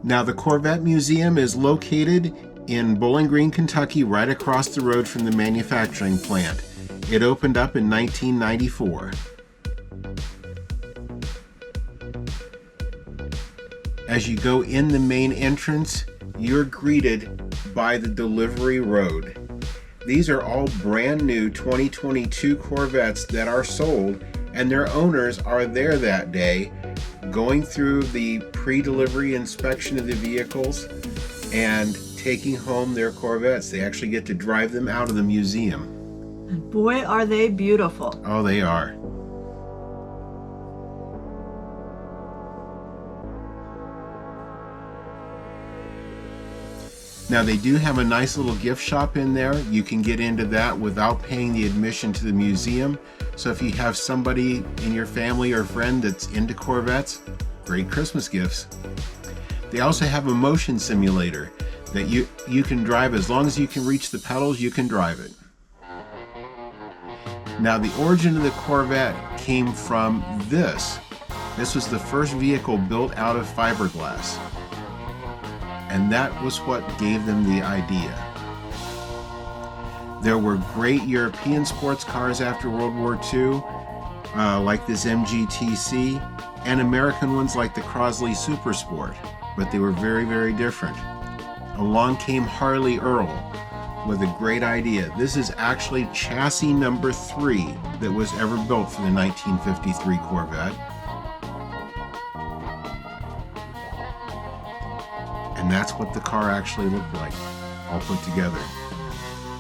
Now, the Corvette Museum is located in Bowling Green, Kentucky, right across the road from the manufacturing plant. It opened up in 1994. As you go in the main entrance, you're greeted by the delivery road. These are all brand new 2022 Corvettes that are sold, and their owners are there that day going through the pre-delivery inspection of the vehicles and taking home their Corvettes. They actually get to drive them out of the museum. And boy, are they beautiful. Oh, they are. Now, they do have a nice little gift shop in there. You can get into that without paying the admission to the museum. So if you have somebody in your family or friend that's into Corvettes, great Christmas gifts. They also have a motion simulator that you can drive. As long as you can reach the pedals, you can drive it. Now, the origin of the Corvette came from this. This was the first vehicle built out of fiberglass. And that was what gave them the idea. There were great European sports cars after World War II, like this MGTC, and American ones like the Crosley Super Sport, but they were very, very different. Along came Harley Earl with a great idea. This is actually chassis number 3 that was ever built for the 1953 Corvette. And that's what the car actually looked like, all put together.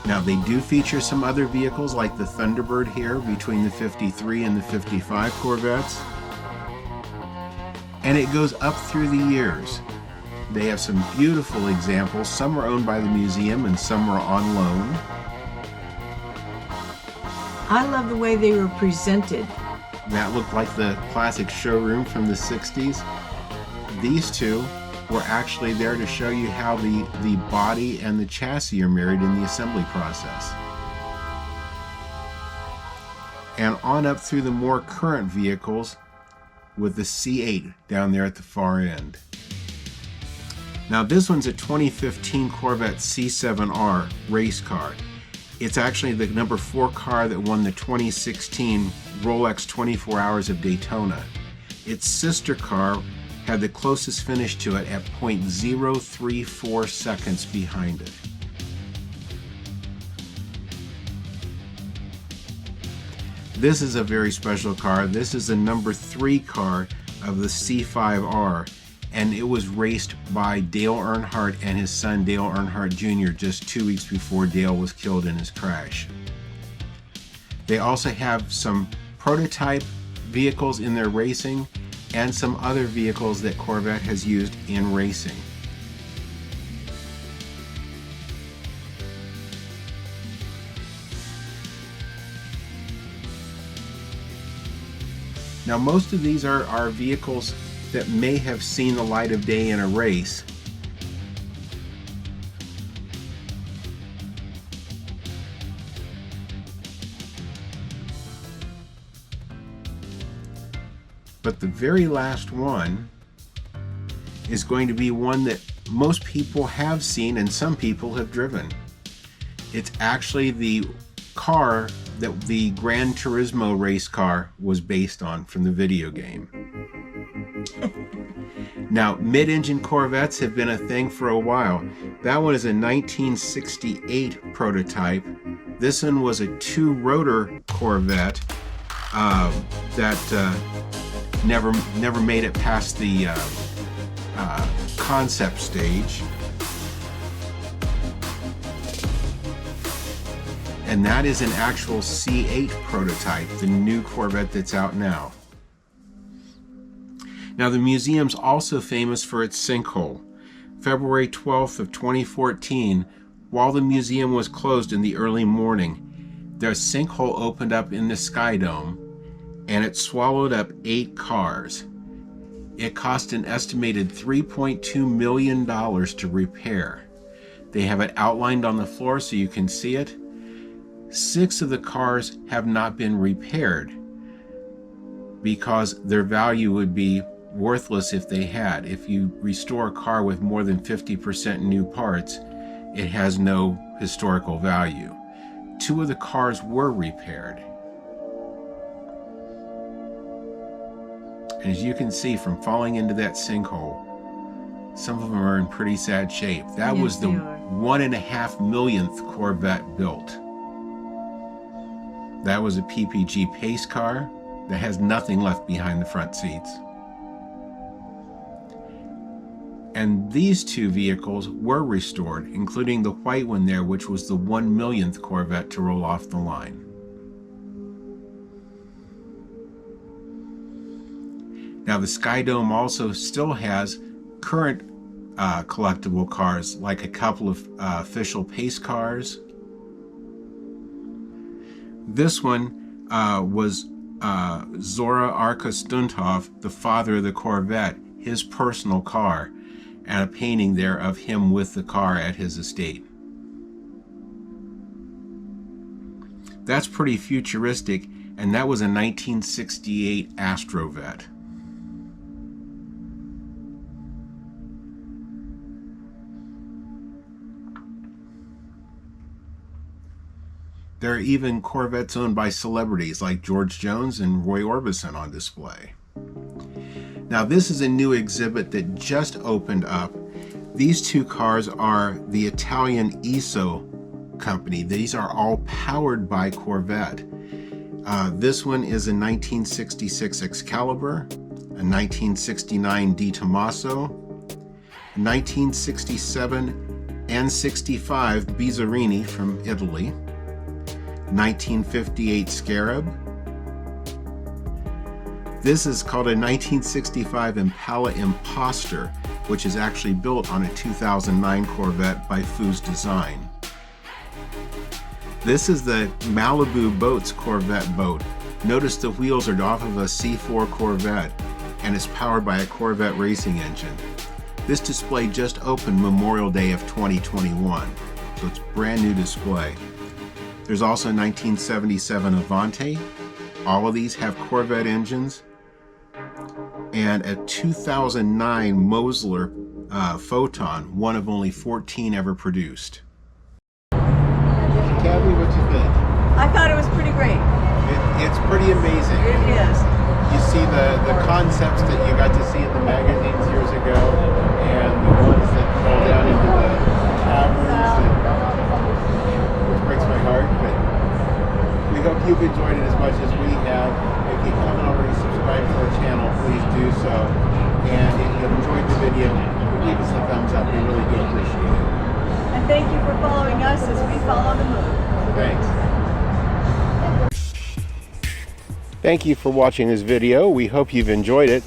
Now, they do feature some other vehicles like the Thunderbird here between the 53 and the 55 Corvettes. And it goes up through the years. They have some beautiful examples. Some are owned by the museum and some are on loan. I love the way they were presented. That looked like the classic showroom from the 60s. These two were actually there to show you how the body and the chassis are married in the assembly process. And on up through the more current vehicles with the C8 down there at the far end. Now, this one's a 2015 Corvette C7R race car. It's actually the number 4 car that won the 2016 Rolex 24 Hours of Daytona. Its sister car had the closest finish to it at 0.034 seconds behind it. This is a very special car. This is the number 3 car of the C5R, and it was raced by Dale Earnhardt and his son Dale Earnhardt Jr. just 2 weeks before Dale was killed in his crash. They also have some prototype vehicles in their racing and some other vehicles that Corvette has used in racing. Now, most of these are vehicles that may have seen the light of day in a race. But the very last one is going to be one that most people have seen and some people have driven. It's actually the car that the Gran Turismo race car was based on from the video game. Now, mid-engine Corvettes have been a thing for a while. That one is a 1968 prototype. This one was a 2-rotor Corvette that never made it past the concept stage. And that is an actual C8 prototype, the new Corvette that's out now. Now, the museum's also famous for its sinkhole. February 12th of 2014, while the museum was closed in the early morning, their sinkhole opened up in the Skydome, and it swallowed up 8 cars. It cost an estimated $3.2 million to repair. They have it outlined on the floor so you can see it. 6 of the cars have not been repaired because their value would be worthless if they had. If you restore a car with more than 50% new parts, it has no historical value. 2 of the cars were repaired. And as you can see from falling into that sinkhole, some of them are in pretty sad shape. That was the 1.5 millionth Corvette built. That was a PPG pace car that has nothing left behind the front seats. And these 2 vehicles were restored, including the white one there, which was the 1 millionth Corvette to roll off the line. Now the Skydome also still has current collectible cars, like a couple of official pace cars. This one was Zora Arkus-Duntov, the father of the Corvette, his personal car, and a painting there of him with the car at his estate. That's pretty futuristic, and that was a 1968 Astrovet. There are even Corvettes owned by celebrities like George Jones and Roy Orbison on display. Now this is a new exhibit that just opened up. These 2 cars are the Italian ESO company. These are all powered by Corvette. This one is a 1966 Excalibur, a 1969 Di Tommaso, a 1967 and 65 Bizzarini from Italy, 1958 Scarab. This is called a 1965 Impala Imposter, which is actually built on a 2009 Corvette by Foos Design. This is the Malibu Boats Corvette boat. Notice the wheels are off of a C4 Corvette and is powered by a Corvette racing engine. This display just opened Memorial Day of 2021, so it's a brand new display. There's also a 1977 Avante. All of these have Corvette engines. And a 2009 Mosler Photon, one of only 14 ever produced. Cathy, what you think? I thought it was pretty great. It's pretty amazing. It is. You see the concepts that you got to see in the magazines years ago, and the ones that fall down into the caverns, which breaks my heart. But we hope you've enjoyed it as much as we have. If you haven't already subscribed to our channel, please do so. And if you enjoyed the video, give us a thumbs up. We really do appreciate it. And thank you for following us as we follow the moon. Thanks. Thank you for watching this video. We hope you've enjoyed it.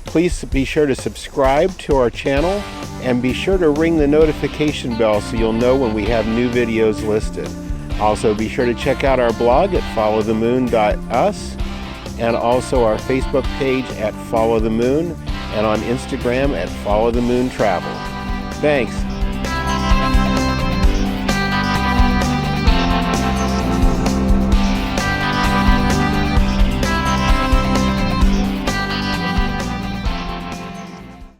Please be sure to subscribe to our channel and be sure to ring the notification bell so you'll know when we have new videos listed. Also be sure to check out our blog at followthemoon.us and also our Facebook page at Follow the Moon and on Instagram at Follow the Moon Travel. Thanks.